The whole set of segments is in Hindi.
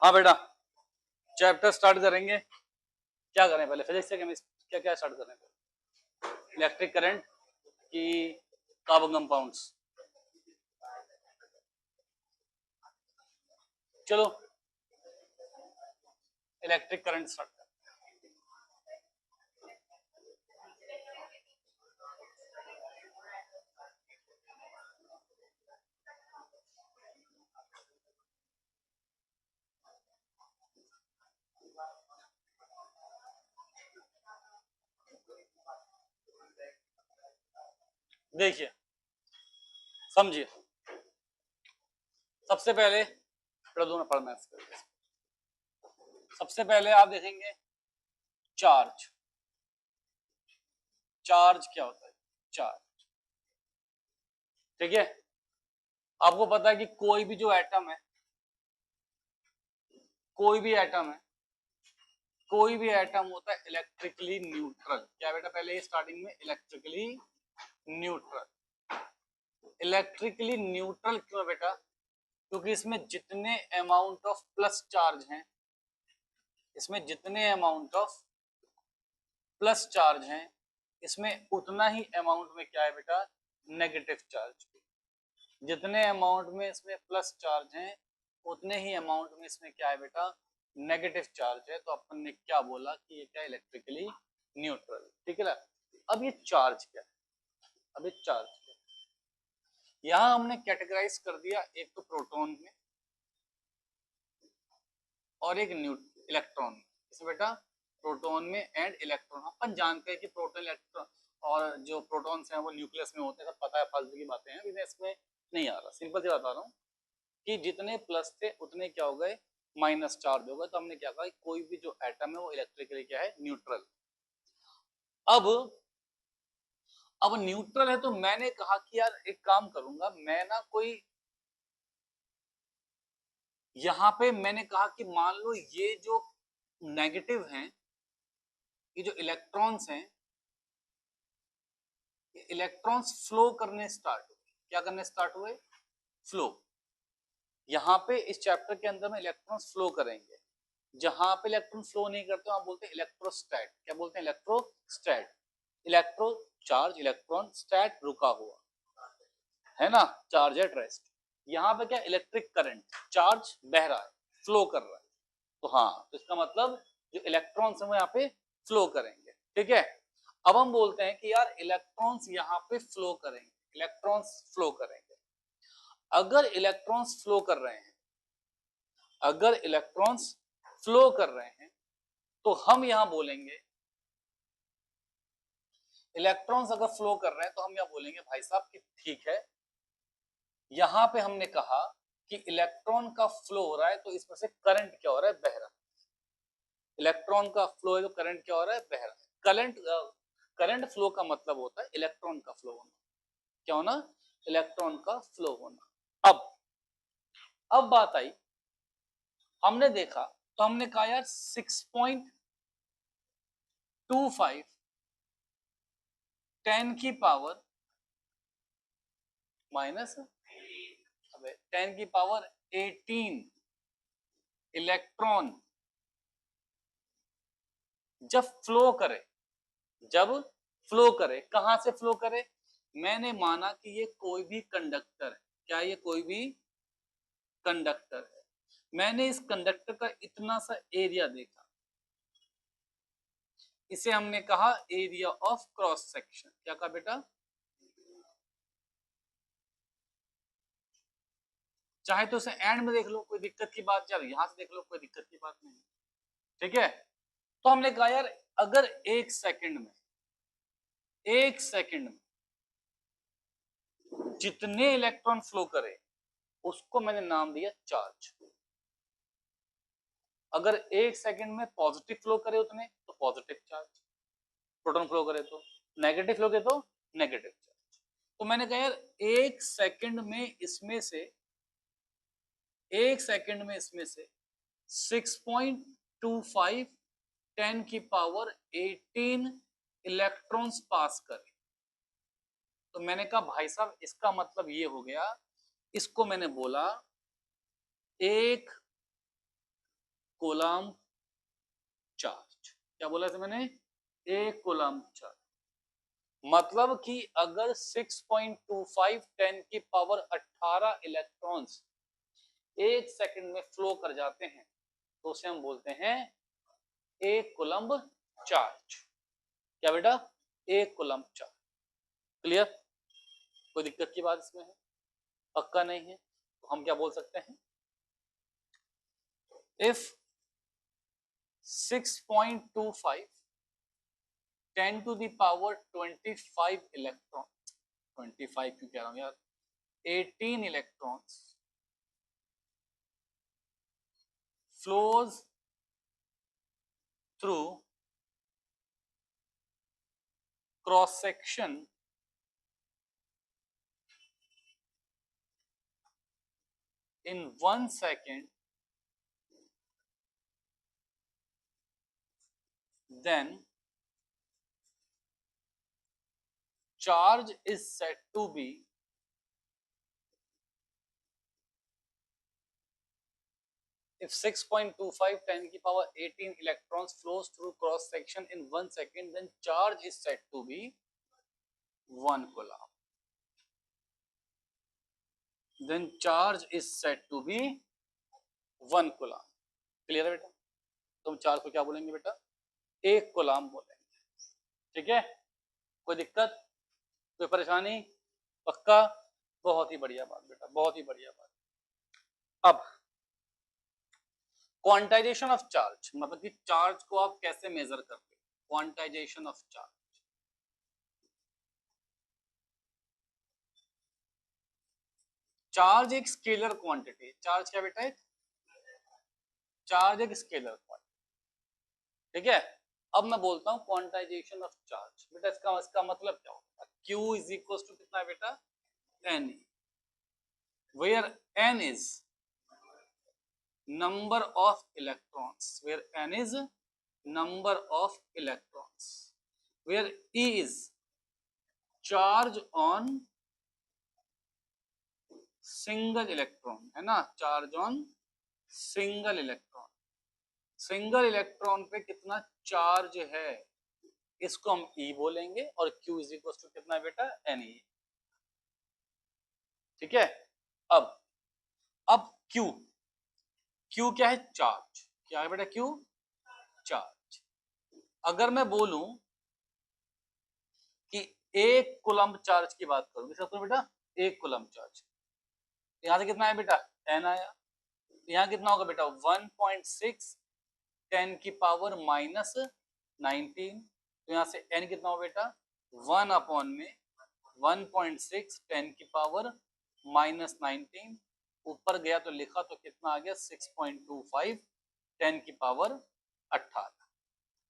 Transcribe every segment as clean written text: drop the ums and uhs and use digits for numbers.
हाँ बेटा, चैप्टर स्टार्ट करेंगे। क्या करें पहले, फिजिक्स या केमिस्ट्री, क्या क्या स्टार्ट करें? इलेक्ट्रिक करंट की कार्बन कंपाउंड्स। चलो इलेक्ट्रिक करंट स्टार्ट करें। देखिए, समझिए, सबसे पहले दोनों पढ़ना है। सबसे पहले आप देखेंगे चार्ज। चार्ज क्या होता है? चार्ज, ठीक है। आपको पता है कि कोई भी जो एटम है, कोई भी एटम है, कोई भी एटम होता है इलेक्ट्रिकली न्यूट्रल। क्या बेटा, पहले स्टार्टिंग में इलेक्ट्रिकली न्यूट्रल। इलेक्ट्रिकली न्यूट्रल क्यों है बेटा? क्योंकि इसमें जितने अमाउंट ऑफ प्लस चार्ज हैं, इसमें जितने अमाउंट ऑफ प्लस चार्ज हैं, इसमें उतना ही अमाउंट में क्या है बेटा? Negative charge. जितने अमाउंट में इसमें प्लस चार्ज हैं, उतने ही अमाउंट में इसमें क्या है बेटा? नेगेटिव चार्ज है। तो अपन ने क्या बोला कि ये क्या इलेक्ट्रिकली न्यूट्रल, ठीक है ना। अब ये चार्ज क्या है? अब ये चार्ज क्या है? यहां हमने कैटेगराइज कर दिया, एक तो प्रोटॉन में और एक इलेक्ट्रॉन में। इसमें बेटा प्रोटॉन में एंड इलेक्ट्रॉन। अपन जानते हैं कि प्रोटॉन इलेक्ट्रॉन और जो प्रोटॉन्स हैं वो न्यूक्लियस में होते हैं, सब पता है, फालतू की बातें हैं, मैं इसमें नहीं आ रहा, सिंपल सी बता रहा हूँ कि जितने प्लस थे उतने क्या हो गए? माइनस चार्ज हो गए। तो हमने क्या कहा, कोई भी जो एटम है वो इलेक्ट्रिकली क्या है? न्यूट्रल। अब अब न्यूट्रल है तो मैंने कहा कि यार एक काम करूंगा मैं ना, कोई यहां पे मैंने कहा कि मान लो ये जो नेगेटिव हैं, ये जो इलेक्ट्रॉन्स हैं, इलेक्ट्रॉन्स फ्लो करने स्टार्ट हुए। क्या करने स्टार्ट हुए? फ्लो। यहाँ पे इस चैप्टर के अंदर में इलेक्ट्रॉन्स फ्लो करेंगे। जहां पे इलेक्ट्रॉन फ्लो नहीं करते वहां बोलते हैं इलेक्ट्रोस्टैट। क्या बोलते हैं? इलेक्ट्रोस्टैट। इलेक्ट्रो चार्ज, इलेक्ट्रॉन, स्टैट रुका हुआ, है ना, चार्ज एट रेस्ट। यहाँ पे क्या? इलेक्ट्रिक करंट, चार्ज बह रहा है, फ्लो कर रहा है। तो हाँ, तो इसका मतलब जो इलेक्ट्रॉन्स है वो यहाँ पे फ्लो करेंगे, ठीक है। अब हम बोलते हैं कि यार इलेक्ट्रॉन्स यहाँ पे फ्लो करेंगे, इलेक्ट्रॉन्स फ्लो करेंगे। अगर इलेक्ट्रॉन्स फ्लो कर रहे हैं, अगर इलेक्ट्रॉन्स फ्लो कर रहे हैं, तो हम यहां बोलेंगे, इलेक्ट्रॉन्स अगर फ्लो कर रहे हैं तो हम यहां बोलेंगे भाई साहब कि ठीक है, यहां पे हमने कहा कि इलेक्ट्रॉन का फ्लो हो रहा है तो इसमें से करंट क्या हो रहा है? बह रहा है। इलेक्ट्रॉन का फ्लो है तो करंट क्या हो रहा है? बह रहा है। करंट करंट फ्लो का मतलब होता है इलेक्ट्रॉन का फ्लो होना। क्या होना? इलेक्ट्रॉन का फ्लो होना। अब बात आई, हमने देखा तो हमने कहा यार 6.25 10 की पावर माइनस 10 की पावर 18 इलेक्ट्रॉन जब फ्लो करे, जब फ्लो करे, कहां से फ्लो करे? मैंने माना कि ये कोई भी कंडक्टर है। क्या ये कोई भी कंडक्टर है? मैंने इस कंडक्टर का इतना सा एरिया देखा, इसे हमने कहा एरिया ऑफ क्रॉस सेक्शन। क्या कहा बेटा? चाहे तो उसे एंड में देख लो, कोई दिक्कत की बात, चाहे यहां से देख लो, कोई दिक्कत की बात नहीं, ठीक है। तो हमने कहा यार अगर एक सेकंड में, एक सेकंड में जितने इलेक्ट्रॉन फ्लो करे उसको मैंने नाम दिया चार्ज। अगर एक सेकंड में पॉजिटिव फ्लो करे उतने तो पॉजिटिव चार्ज, प्रोटॉन फ्लो करे तो, नेगेटिव फ्लो करे तो नेगेटिव चार्ज। तो मैंने कहा यार एक सेकंड में इसमें से, एक सेकंड में इसमें से 6.25 10 की पावर 18 इलेक्ट्रॉन्स पास करे। तो मैंने कहा भाई साहब इसका मतलब ये हो गया, इसको मैंने बोला एक कूलम्ब चार्ज। क्या बोला था मैंने? एक कूलम्ब चार्ज। मतलब कि अगर 6.25 10 की पावर 18 इलेक्ट्रॉन्स एक सेकंड में फ्लो कर जाते हैं तो उसे हम बोलते हैं एक कूलम्ब चार्ज। क्या बेटा? एक कूलम्ब चार्ज। क्लियर? कोई दिक्कत की बात इसमें है? पक्का नहीं है तो हम क्या बोल सकते हैं? If 6.25 10 to the power 25 electron, 25 क्यों कह रहा हूं यार, 18 electrons flows through cross section in 1 second, then charge is said to be if 6.25 10 की power 18 electrons flows through cross section in 1 second, then charge is said to be 1 coulomb. Then charge is said to be 1 coulomb. Clear है बेटा? तो हम चार्ज को क्या बोलेंगे बेटा? एक कोलॉम्ब बोलेंगे। ठीक है? कोई दिक्कत, कोई परेशानी? पक्का? बहुत ही बढ़िया बात बेटा, बहुत ही बढ़िया बात। अब क्वांटाइजेशन ऑफ चार्ज, मतलब कि चार्ज को आप कैसे मेजर करते हो? Quantization of charge. चार्ज एक स्केलर क्वांटिटी। चार्ज क्या बेटा? चार्ज एक स्केलर क्वांटिटी। ठीक है? अब मैं बोलता हूं क्वांटाइजेशन ऑफ चार्ज। बेटा इसका मतलब क्या होगा? Q इज इक्वल टू कितना है बेटा? N, where N is number of electrons, where N is number of electrons, where E is charge on single electron, है ना? Charge on single electron. Single electron पे कितना चार्ज है इसको हम E बोलेंगे और Q इज इक्वल टू कितना है बेटा? Ne। ठीक है? अब Q क्या है? चार्ज। क्या है बेटा? Q charge. अगर मैं बोलूं कि एक कूलम्ब चार्ज की बात करूं, किसका बेटा? एक कूलम्ब चार्ज। यहां से कितना है बेटा? N आया। यहाँ कितना होगा बेटा? 1.6 10 की पावर माइनस 19। तो यहाँ से n कितना हो बेटा? 1 अपॉन में 1.6 10 की पावर माइनस 19। ऊपर गया तो लिखा तो कितना आ गया? 6.25 10 की पावर 18।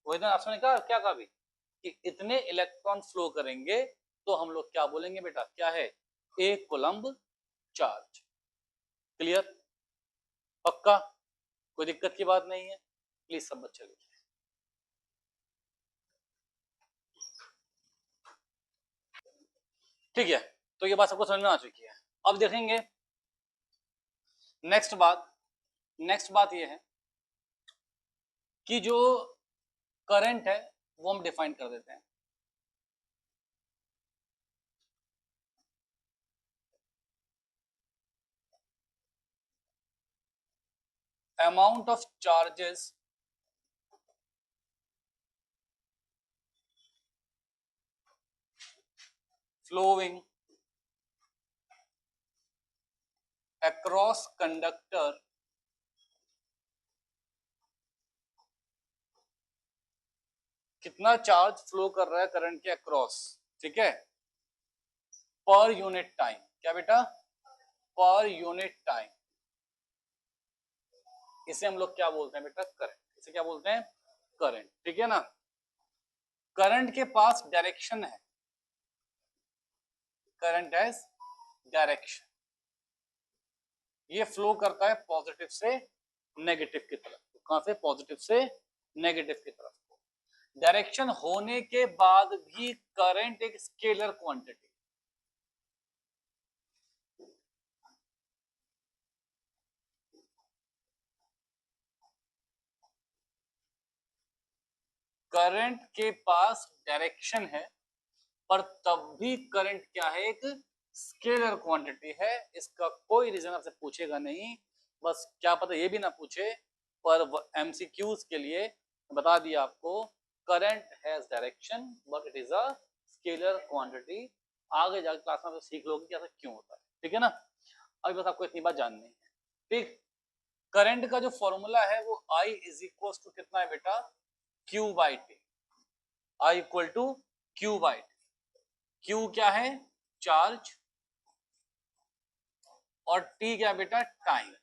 वही तो आपने कहा, क्या कहा भी कि इतने इलेक्ट्रॉन फ्लो करेंगे तो हम लोग क्या बोलेंगे बेटा? क्या है? एक कूलम्ब चार्ज। क्लियर? पक्का? कोई दिक्कत की बात नहीं है? प्लीज सब बच्चे लिखिए। ठीक है, तो ये बात सबको समझ में आ चुकी है। अब देखेंगे नेक्स्ट बात ये है कि जो करंट है वो हम डिफाइन कर देते हैं। Amount of charges flowing across conductor कितना चार्ज फ्लो कर रहा है करंट के अक्रॉस, ठीक है, पर यूनिट टाइम। क्या बेटा? पर यूनिट टाइम। इसे हम लोग क्या बोलते हैं बेटा? करंट। इसे क्या बोलते हैं? करंट। ठीक है ना? करंट के पास डायरेक्शन है। Current has direction. ये फ्लो करता है पॉजिटिव से नेगेटिव की तरफ। तो कहां से? पॉजिटिव से नेगेटिव की तरफ। डायरेक्शन होने के बाद भी करंट एक स्केलर क्वांटिटी। करंट के पास डायरेक्शन है, पर तब भी करंट क्या है, एक स्केलर क्वांटिटी है। इसका कोई रीजन आपसे पूछेगा नहीं, बस क्या पता ये भी ना पूछे, पर एमसीक्यूज के लिए बता दिया आपको, current has direction but it is a scalar quantity. आगे जाकर क्लास में सीख लोगे कि ऐसा क्यों होता है, ठीक है ना। अभी बस आपको इतनी बात जाननी है, ठीक। करंट का जो फॉर्मूला है वो I इज इक्वल टू कितना है बेटा, Q by T. I equal to Q by T. Q क्या है, चार्ज, और T क्या बेटा, टाइम।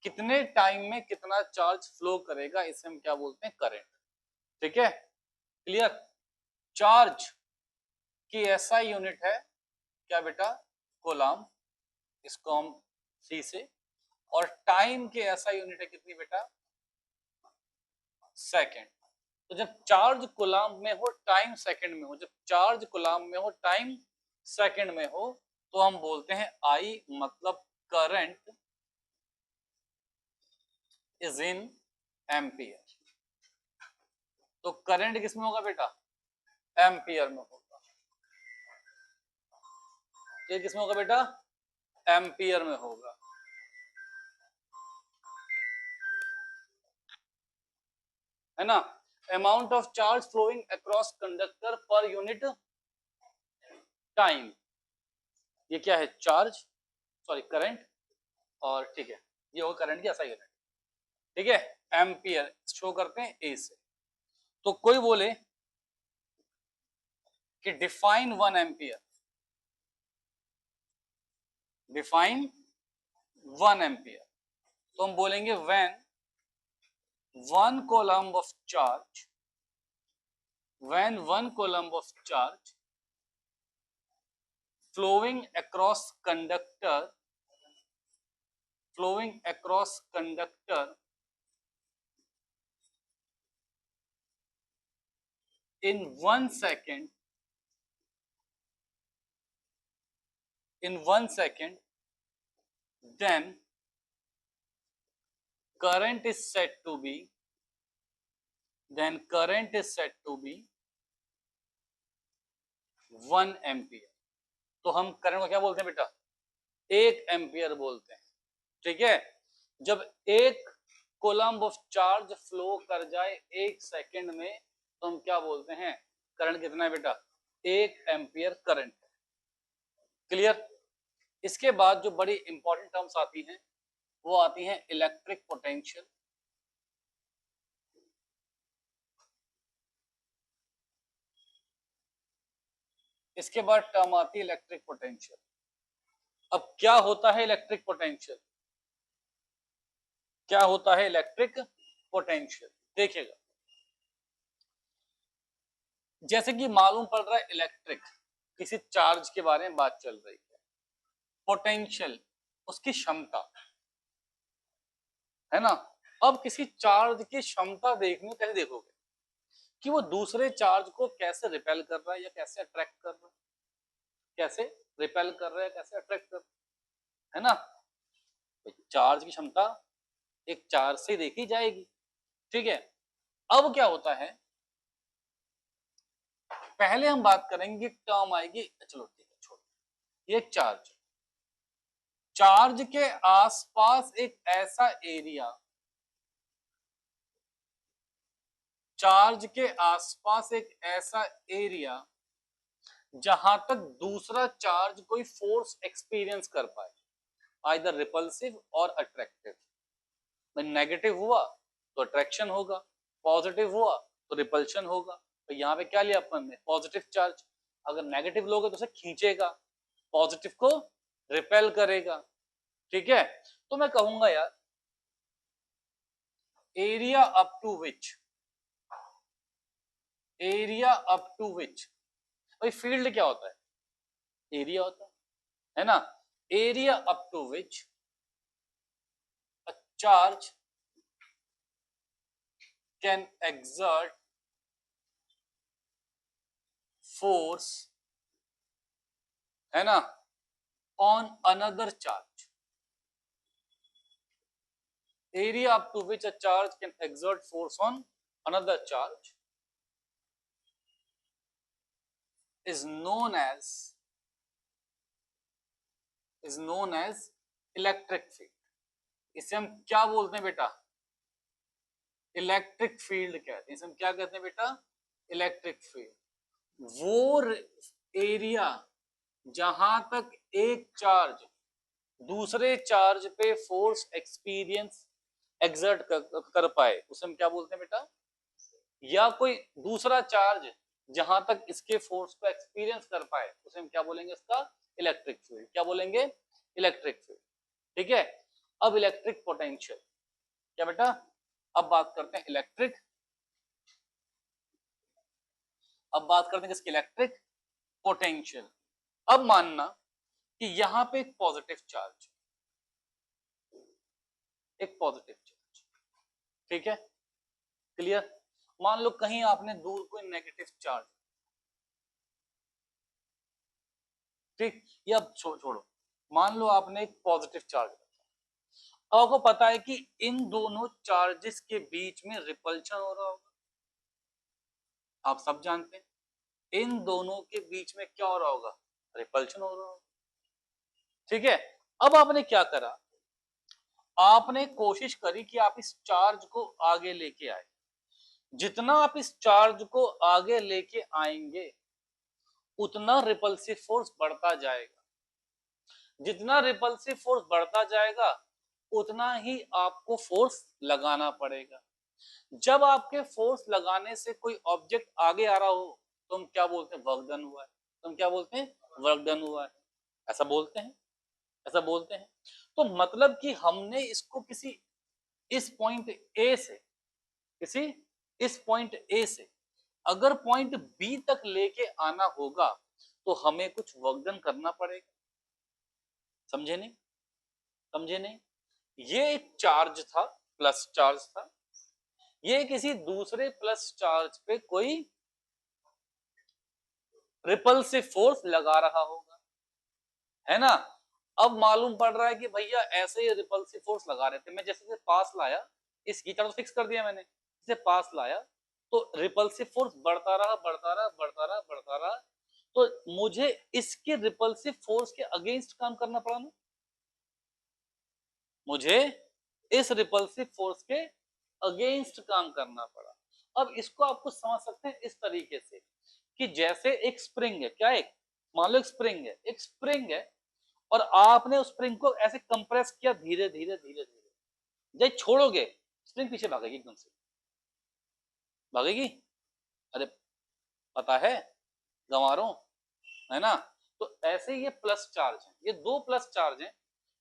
कितने टाइम में कितना चार्ज फ्लो करेगा, इसे हम क्या बोलते हैं, करंट। ठीक है, क्लियर। चार्ज की ऐसा यूनिट है क्या बेटा, कोलाम, इसको हम सी से, और टाइम की ऐसा यूनिट है कितनी बेटा, सेकंड। तो जब चार्ज कोलाम में हो, टाइम सेकंड में हो, जब चार्ज कोलाम में हो, टाइम सेकंड में हो, तो हम बोलते हैं आई, मतलब करंट इज इन एम्पियर। तो करंट किस में होगा बेटा, एम्पियर में होगा। ये किस में होगा बेटा, एम्पियर में होगा। है ना। Amount of charge flowing across conductor per unit time, ये क्या है, चार्ज, सॉरी करंट, और ठीक है ये होगा करंट की ऐसा यूनिट, ठीक है। एम्पियर शो करते हैं ए से। तो कोई बोले कि डिफाइन 1 एम्पियर, डिफाइन 1 एम्पियर, तो हम बोलेंगे when 1 coulomb of charge, when 1 coulomb of charge flowing across conductor, flowing across conductor in 1 second, in 1 second, then current is said to be, then current is said to be 1 ampere. तो हम करंट को क्या बोलते हैं बेटा, 1 एम्पियर बोलते हैं, ठीक है। जब 1 कूलम्ब ऑफ चार्ज फ्लो कर जाए 1 सेकंड में, तो हम क्या बोलते हैं, करंट कितना है बेटा, 1 एम्पियर करंट। क्लियर। इसके बाद जो बड़ी इंपॉर्टेंट टर्म्स आती हैं, वो आती हैं इलेक्ट्रिक पोटेंशियल, इसके बाद टर्म आती है इलेक्ट्रिक पोटेंशियल। अब क्या होता है इलेक्ट्रिक पोटेंशियल, क्या होता है इलेक्ट्रिक पोटेंशियल, देखिएगा। जैसे कि मालूम पड़ रहा है इलेक्ट्रिक, किसी चार्ज के बारे में बात चल रही है, पोटेंशियल उसकी क्षमता, है ना। अब किसी चार्ज की क्षमता देखनी, कैसे देखोगे, कि वो दूसरे चार्ज को कैसे रिपेल कर रहा है या कैसे अट्रैक्ट कर रहा है, कैसे रिपेल कर रहा है, कैसे अट्रैक्ट कर रहा है ना। तो चार्ज की क्षमता एक चार्ज से देखी जाएगी, ठीक है। अब क्या होता है, पहले हम बात करेंगे, टर्म आएगी, चलो ठीक है छोड़, ये चार्ज, चार्ज के आसपास एक ऐसा एरिया, चार्ज के आसपास एक ऐसा एरिया जहां तक दूसरा चार्ज कोई फोर्स एक्सपीरियंस कर पाए, आइदर रिपल्सिव और अट्रैक्टिव। नेगेटिव हुआ तो अट्रैक्शन होगा, पॉजिटिव हुआ तो रिपल्शन होगा। तो यहाँ पे क्या लिया अपन ने, पॉजिटिव चार्ज। अगर नेगेटिव लोगे तो उसे खींचेगा, पॉजिटिव को रिपेल करेगा, ठीक है। तो मैं कहूंगा यार, area up to which, area up to which, भाई फील्ड क्या होता है, एरिया होता है ना। Area up to which a charge can exert force, है ना, on another charge, area up to which a charge can exert force on another charge is known as electric field. इसे हम क्या बोलते हैं बेटा? इलेक्ट्रिक फील्ड कहते हैं। इसे हम क्या कहते हैं बेटा? Electric field. वो एरिया जहां तक एक चार्ज दूसरे चार्ज पे फोर्स एक्सपीरियंस एग्जर्ट कर पाए उसे हम क्या बोलते हैं बेटा? या कोई दूसरा चार्ज जहां तक इसके फोर्स को एक्सपीरियंस कर पाए उसे हम क्या बोलेंगे? इसका इलेक्ट्रिक फील्ड। क्या बोलेंगे? Electric field. ठीक है। अब इलेक्ट्रिक पोटेंशियल क्या बेटा? अब बात करते हैं इलेक्ट्रिक। अब बात करते हैं किसकी? Electric potential. अब मानना कि यहां पे एक पॉजिटिव चार्ज, एक पॉजिटिव चार्ज, ठीक है, क्लियर। मान लो कहीं आपने दूर कोई नेगेटिव चार्ज, ठीक, या छोड़ो, मान लो आपने एक पॉजिटिव चार्ज, आपको पता है कि इन दोनों चार्जेस के बीच में रिपल्शन हो रहा होगा। आप सब जानते हैं इन दोनों के बीच में क्या हो रहा होगा? रिपल्शन हो रहा होगा। ठीक है। अब आपने क्या करा? आपने कोशिश करी कि आप इस चार्ज को आगे लेके आए। जितना आप इस चार्ज को आगे लेके आएंगे उतना रिपल्सिव फोर्स बढ़ता जाएगा। जितना रिपल्सिव फोर्स बढ़ता जाएगा उतना ही आपको फोर्स लगाना पड़ेगा। जब आपके फोर्स लगाने से कोई ऑब्जेक्ट आगे आ रहा हो तो हम क्या बोलते हैं? वर्क डन हुआ है। तो हम क्या बोलते हैं? वर्क डन हुआ है। ऐसा बोलते हैं, ऐसा बोलते हैं। तो मतलब कि हमने इसको किसी इस पॉइंट ए से, किसी इस पॉइंट ए से अगर पॉइंट बी तक लेके आना होगा तो हमें कुछ वर्क डन करना पड़ेगा। समझे नहीं? समझे नहीं? ये एक चार्ज था, प्लस चार्ज था, ये किसी दूसरे प्लस चार्ज पे कोई रिपल्सिव फोर्स लगा रहा होगा, है ना। अब मालूम पड़ रहा है कि भैया ऐसे ही रिपल्सिव फोर्स लगा रहे थे, मैं जैसे से पास लाया, इस हीटर को फिक्स कर दिया मैंने, इसे पास लाया तो रिपल्सिव फोर्स बढ़ता रहा, बढ़ता रहा, बढ़ता रहा, बढ़ता रहा, तो मुझे इसके रिपल्सिव फोर्स के अगेंस्ट काम करना पड़ा ना। मुझे इस रिपल्सिव फोर्स के अगेंस्ट काम करना पड़ा। अब इसको आपको समझ सकते हैं इस तरीके से कि जैसे एक स्प्रिंग है, क्या एक, मान लो एक स्प्रिंग है, एक स्प्रिंग है और आपने उस स्प्रिंग को ऐसे कंप्रेस किया धीरे धीरे धीरे धीरे, जब छोड़ोगे स्प्रिंग पीछे भागेगी, एकदम से भागेगी। अरे पता है, गंवारों, है ना। तो ऐसे ये प्लस चार्ज है, ये दो प्लस चार्ज हैं,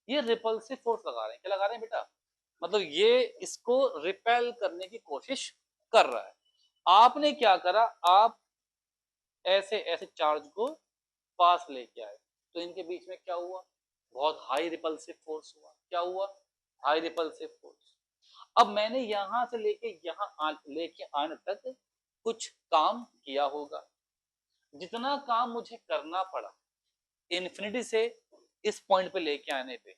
ये रिपल्सिव फोर्स लगा रहे हैं। क्या लगा रहे हैं बेटा? मतलब ये इसको रिपेल करने की कोशिश कर रहा है। आपने क्या करा? आप ऐसे ऐसे चार्ज को पास लेके आए तो इनके बीच में क्या हुआ? बहुत हाई रिपल्सिव फोर्स हुआ। क्या हुआ? High repulsive force. अब मैंने यहां से लेके यहां लेके आने तक कुछ काम किया होगा। जितना काम मुझे करना पड़ा इन्फिनिटी से इस पॉइंट पे लेके आने पे,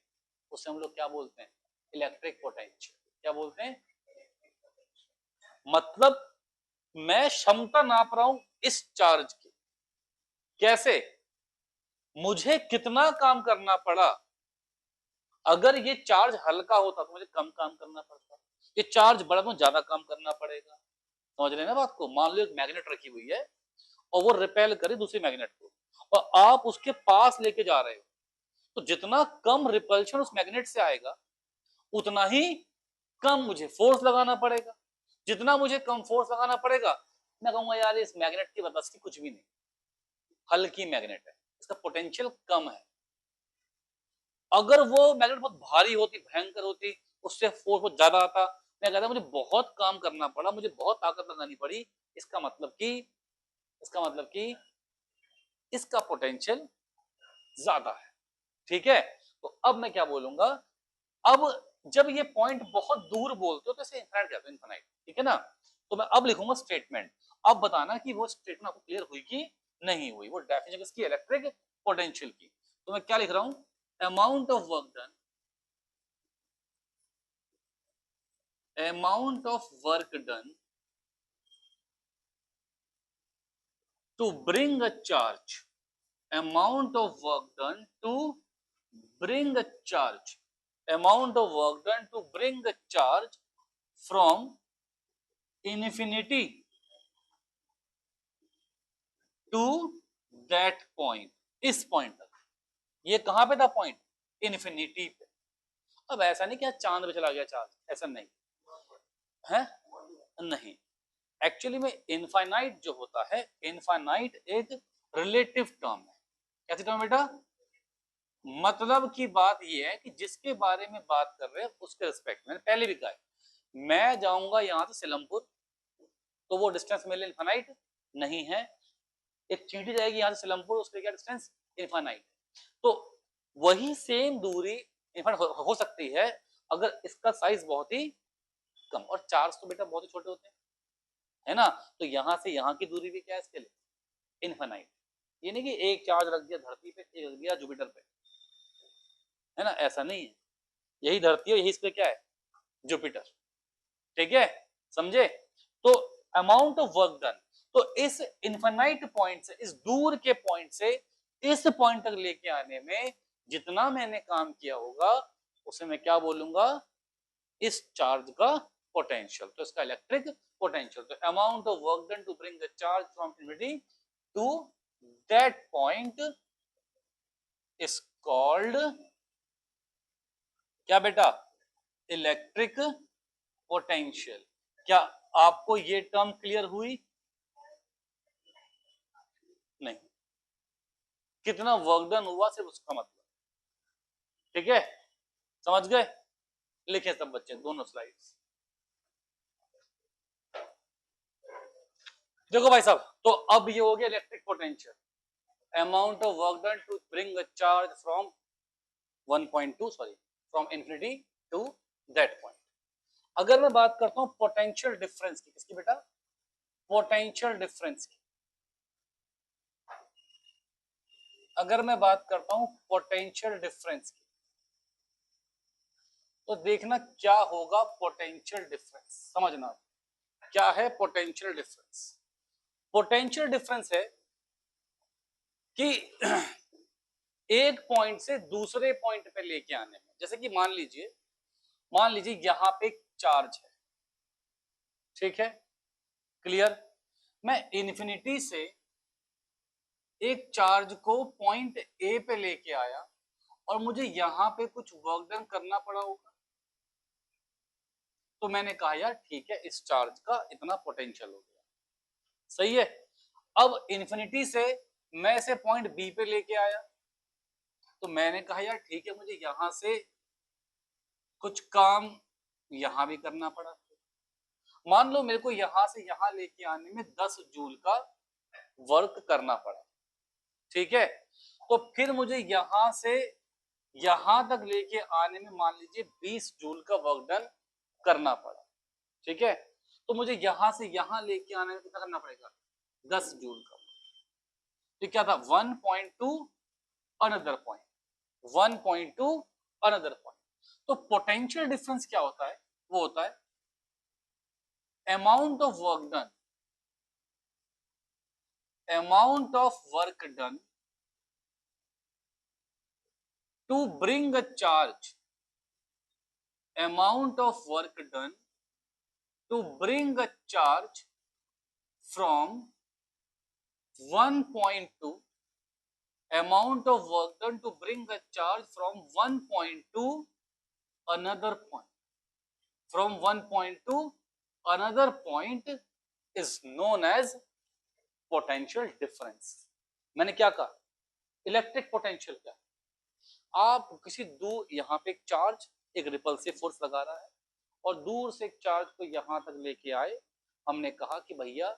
उसे हम लोग क्या बोलते हैं? Electric potential. क्या बोलते हैं? मतलब मैं क्षमता नाप रहा हूं इस चार्ज की। कैसे? मुझे कितना काम करना पड़ा। अगर ये चार्ज हल्का होता तो मुझे कम काम करना पड़ता, ये चार्ज बड़ा तो ज्यादा काम करना पड़ेगा। समझ रहे हैं ना बात को? मान लो एक मैग्नेट रखी हुई है और वो रिपेल करे दूसरी मैग्नेट को और आप उसके पास लेके जा रहे हो, तो जितना कम रिपल्शन उस मैग्नेट से आएगा उतना ही कम मुझे फोर्स लगाना पड़ेगा। जितना मुझे कम फोर्स लगाना पड़ेगा, मैं कहूंगा यार इस मैग्नेट की बस की कुछ भी नहीं, हल्की मैग्नेट है, इसका पोटेंशियल कम है। अगर वो मैग्नेट बहुत भारी होती, भयंकर होती, उससे फोर्स बहुत ज्यादा आता, मैं कहता मुझे बहुत काम करना पड़ा, मुझे बहुत ताकत लगानी पड़ी, इसका मतलब कि इसका मतलब कि इसका पोटेंशियल ज्यादा है। ठीक है। तो अब मैं क्या बोलूंगा? अब जब ये पॉइंट बहुत दूर बोलते हो तो इसे इनफाइनाइट कहते हो, इनफाइनाइट, ठीक है ना। तो मैं अब लिखूंगा स्टेटमेंट। अब बताना कि वो स्टेटमेंट आपको क्लियर हुई कि नहीं हुई। वो डेफिनेशन किसकी? इलेक्ट्रिक पोटेंशियल की। तो मैं क्या लिख रहा हूं? Amount of work done, amount of work done to bring a charge, amount of work done to bring a charge, amount of work done to bring a charge from infinity to that point, इस पॉइंट तक। ये कहां पे था पॉइंट? इन्फिनिटी पे। अब ऐसा नहीं कि चांद पे चला गया चार्ज, ऐसा नहीं है, नहीं। एक्चुअली में इनफाइनाइट जो होता है, इनफाइनाइट एक रिलेटिव टर्म है। कैसी टर्म बेटा? मतलब की बात ये है कि जिसके बारे में बात कर रहे हैं उसके रिस्पेक्ट में, पहले भी कहा है, मैं जाऊंगा यहां से सिलमपुर तो वो डिस्टेंस मेरे लिए इनफाइनाइट नहीं है। एक चींटी जाएगी यहां से सिलमपुर, उसके क्या डिस्टेंस? इनफाइनाइट। तो वही सेम दूरी इनफाइनाइट हो सकती है अगर इसका साइज बहुत ही कम, और चार्ज तो बेटा बहुत ही छोटे होते हैं, है ना। तो यहां से यहां की दूरी भी क्या है इसके लिए? इनफाइनाइट। ये नहीं कि एक चार्ज रख दिया धरती पे, एक रख दिया जुपिटर पे, है ना, ऐसा नहीं है। यही धरती है, यही इस पे क्या है? जुपिटर। ठीक है, समझे? तो अमाउंट ऑफ वर्क डन, तो इस इनफाइनाइट पॉइंट से, इस दूर के पॉइंट से इस पॉइंट तक लेके आने में जितना मैंने काम किया होगा उसे मैं क्या बोलूंगा? इस चार्ज का पोटेंशियल। तो इसका इलेक्ट्रिक पोटेंशियल। तो amount of work done to bring the charge from infinity to that point is called क्या बेटा? Electric potential. क्या आपको ये टर्म क्लियर हुई? नहीं, कितना वर्क डन हुआ सिर्फ उसका मतलब। ठीक है, समझ गए? लिखे सब बच्चे दोनों स्लाइड्स। देखो भाई साहब, तो अब ये हो गया electric potential, amount of work done to bring a charge from 1.2 sorry from infinity to that point. अगर मैं बात करता हूं पोटेंशियल डिफरेंस की, किसकी बेटा? पोटेंशियल डिफरेंस की। अगर मैं बात करता हूं पोटेंशियल डिफरेंस की, तो देखना क्या होगा पोटेंशियल डिफरेंस, समझना क्या है पोटेंशियल डिफरेंस। पोटेंशियल डिफरेंस है कि एक पॉइंट से दूसरे पॉइंट पे लेके आने में, जैसे कि मान लीजिए यहां पे एक चार्ज है, ठीक है, क्लियर। मैं इन्फिनिटी से एक चार्ज को पॉइंट ए पे लेके आया और मुझे यहां पे कुछ वर्क डन करना पड़ा होगा, तो मैंने कहा यार ठीक है, इस चार्ज का इतना पोटेंशियल हो गया, सही है। अब इन्फिनिटी से मैं इसे पॉइंट बी पे लेके आया, तो मैंने कहा यार ठीक है, मुझे यहां से कुछ काम यहां भी करना पड़ा। मान लो मेरे को यहां से यहां लेके आने में 10 जूल का वर्क करना पड़ा, ठीक है। तो फिर मुझे यहां से यहां तक लेके आने में मान लीजिए 20 जूल का वर्क डन करना पड़ा, ठीक है। तो मुझे यहां से यहां लेके आने में कितना करना पड़ेगा? 10 जूल का। तो क्या था? 1.2 अनदर पॉइंट, 1.2 अनदर पॉइंट। तो पोटेंशियल डिफरेंस क्या होता है? वो होता है amount of work done, amount of work done to bring a charge, amount of work done to bring a charge from 1.2, amount of work done to bring a charge from 1.2 another point, from 1.2 another point is known as potential difference। मैंने क्या कहा? इलेक्ट्रिक पोटेंशियल क्या? आप किसी दूर, यहाँ पे एक चार्ज एक रिपल्सिव फोर्स लगा रहा है और दूर से एक चार्ज को यहाँ तक लेके आए, हमने कहा कि भैया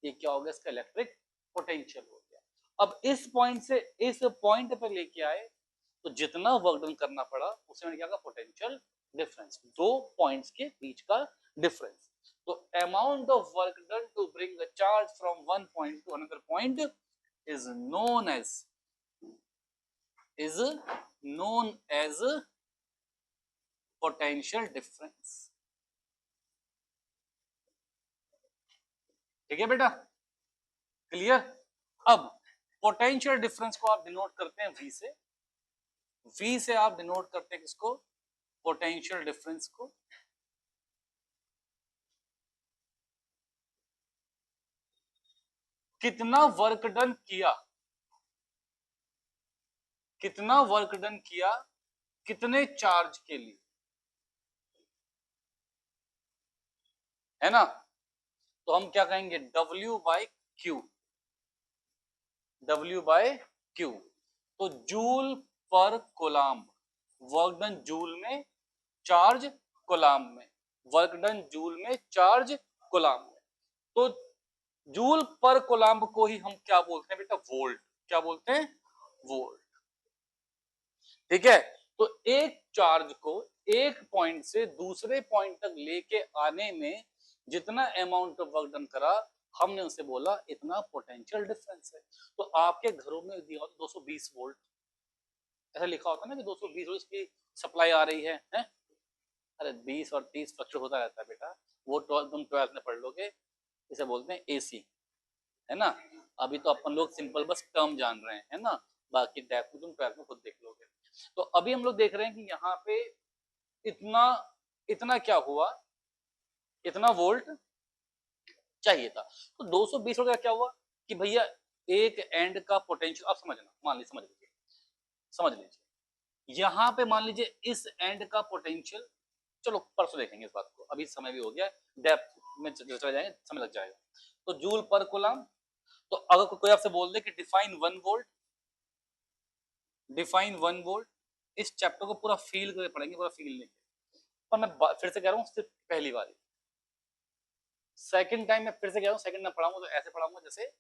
ये क्या हो गया? इसका इलेक्ट्रिक पोटेंशियल हो गया। अब इस पॉइंट से इस पॉइंट पे लेके आए तो जितना वर्क डन करना पड़ा उसे मैंने क्या कहा? पोटेंशियल डिफरेंस, दो पॉइंट्स के बीच का डिफरेंस। तो amount of work done to bring a charge from one point to another point is known as potential difference। ठीक है बेटा, क्लियर? अब पोटेंशियल डिफरेंस को आप डिनोट करते हैं V से, V से आप डिनोट करते हैं किसको, पोटेंशियल डिफरेंस को। कितना वर्क डन किया, कितना वर्क डन किया कितने चार्ज के लिए, है ना। तो हम क्या कहेंगे, W by Q, W by Q. तो जूल पर कोलाम्ब, वर्क डन जूल में, चार्ज कोलाम्ब में, वर्क डन जूल में, चार्ज कोलाम्ब में। तो जूल पर कोलाम्ब को ही हम क्या बोलते हैं बेटा, वोल्ट। क्या बोलते हैं, वोल्ट। ठीक है। तो एक चार्ज को एक पॉइंट से दूसरे पॉइंट तक लेके आने में जितना अमाउंट ऑफ वर्क डन करा, हमने उसे बोला इतना पोटेंशियल डिफरेंस है। तो आपके घरों में दिया 220 वोल्ट, ऐसा लिखा होता है ना कि 220 वोल्ट की सप्लाई आ रही है? अरे 20 और 30 फ्लक्चुएट होता रहता है बेटा, वो तुम 12th में पढ़ लोगे। इसे बोलते हैं एसी, है ना। अभी तो अपन लोग सिंपल बस टर्म जान रहे हैं, है ना, बाकी डेप्थ में तुम 12th में खुद देख लोगे। तो अभी हम लोग देख रहे हैं कि यहाँ पे इतना इतना क्या हुआ, इतना वोल्ट चाहिए था। तो 220 वोल्ट का क्या हुआ कि भैया एक एंड का पोटेंशियल, आप समझना, मान लीजिए, समझ लीजिए यहाँ पे मान लीजिए इस एंड का पोटेंशियल, चलो परसों देखेंगे इस बात को, अभी समय भी हो गया, डेप्थ में चले जाएंगे, समय लग जाएगा। तो जूल पर कूलम। तो अगर कोई आपसे बोल दे कि डिफाइन 1 वोल्ट, डिफाइन 1 वोल्ट, इस चैप्टर को पूरा फील करके पढ़ेंगे, पूरा फील लेके। पर मैं फिर से कह रहा हूँ, सिर्फ पहली बार, सेकंड टाइम मैं फिर से कह रहा हूँ, सेकंड में पढ़ाऊंगा तो ऐसे पढ़ाऊंगा जैसे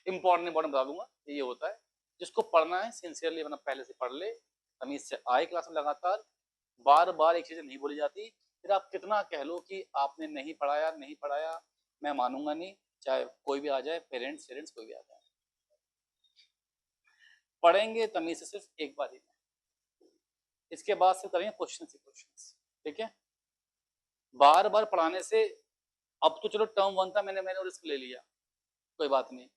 इंपॉर्टेंट बता दूंगा, ये होता है। जिसको पढ़ना है सिंसियरली अपना पहले से पढ़ ले, तमीज से आए क्लास में लगातार, बार बार एक चीज नहीं बोली जाती। फिर आप कितना कह लो कि आपने नहीं पढ़ाया, नहीं पढ़ाया, मैं मानूंगा नहीं, चाहे कोई भी आ जाए, पेरेंट्स कोई भी आ जाए। पढ़ेंगे तमीज से सिर्फ एक बार ही, इसके बाद से करेंगे क्वेश्चन से क्वेश्चन। ठीक है, बार बार पढ़ाने से, अब तो चलो टर्म 1 था, मैंने रिस्क ले लिया, कोई बात नहीं।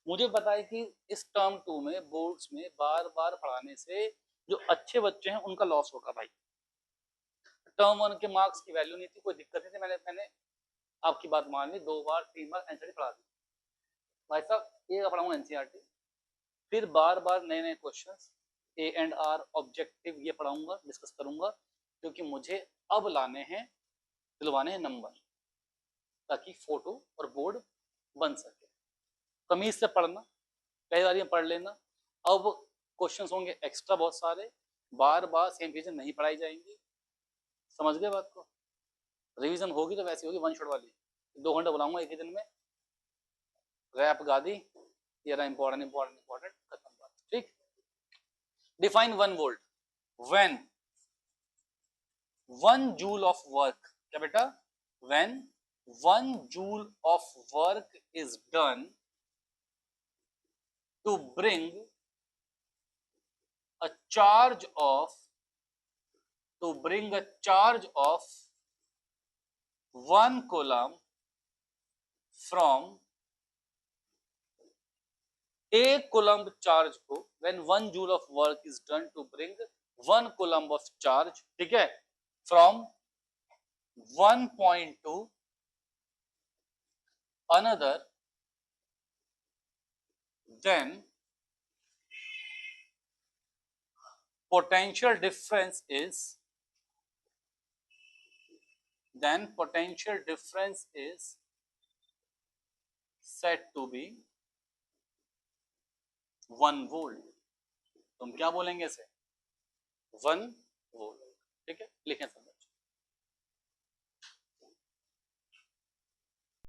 मुझे पता है कि इस टर्म 2 में बोर्ड्स में बार बार पढ़ाने से जो अच्छे बच्चे हैं उनका लॉस होगा भाई। टर्म 1 के मार्क्स की वैल्यू नहीं थी, कोई दिक्कत नहीं थी, मैंने आपकी बात मान ली, 2 बार 3 बार एनसीईआरटी पढ़ा दी भाई साहब। एक पढ़ाऊंगा एनसीईआरटी, फिर बार बार नए नए questions, A and R, objective, ये पढ़ाऊंगा, डिस्कस करूंगा, क्योंकि मुझे अब लाने हैं, दिलवाने हैं नंबर, ताकि फोटो और बोर्ड बन सके। तमीज से पढ़ना, पहली बार में पढ़ लेना। अब क्वेश्चंस होंगे एक्स्ट्रा बहुत सारे, बार बार सेम चीजें नहीं पढ़ाई जाएंगी, समझ गए बात को। रिवीजन होगी तो वैसी होगी, वन शॉट वाली, 2 घंटे बुलाऊंगा एक ही दिन में, रैप गा दी, ये रहा इंपॉर्टेंट इंपॉर्टेंट इंपॉर्टेंट, खत्म बात। ठीक। Define 1 volt when 1 joule of work, क्या बेटा, when 1 joule of work is done to bring a charge of, to bring a charge of 1 coulomb from a coulomb charge को, when 1 joule of work is done to bring 1 coulomb of charge, ठीक है, from one point to another, then potential difference is, said to be 1 volt. तुम क्या बोलेंगे इसे, 1 वोल्ट। ठीक है, लिखें सब।